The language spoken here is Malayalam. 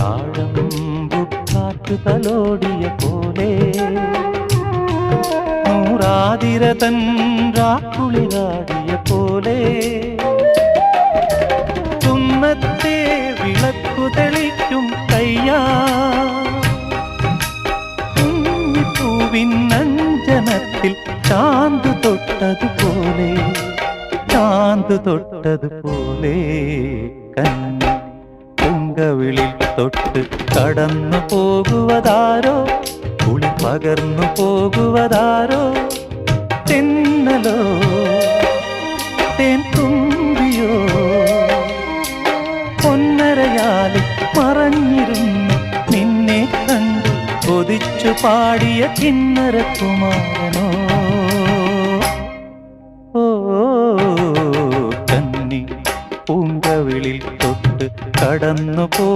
താഴമ്പുകാറ്റു തലോടിയ പോലെ നൂറാതിരതൻ രാക്കുളിരാടിയ പോലെ കുന്നത്തെ വിളക്കു തെളിക്കും കയ്യാ പൂവിനഞ്ജനത്തിൽ ചാന്ത് തൊട്ടതുപോലെ ചാന്ത് തൊട്ടതുപോലെ കണ്ണി പൊങ്കവിളിൽ തൊട്ട് കടന്നു പോകുവതാരോ കുളി പകർന്നു പോകുവതാരോ തെന്നലോ തേൻ തുമ്പിയോ പൊന്നരയാൽ മറഞ്ഞിരുന്നു നിന്നെ കണ്ടു കൊതിച്ചു പാടിയ കിന്നരകുമാരനോ ഓ കന്നി പൂങ്കവിളിൽ തൊട്ട് കടന്നു പോ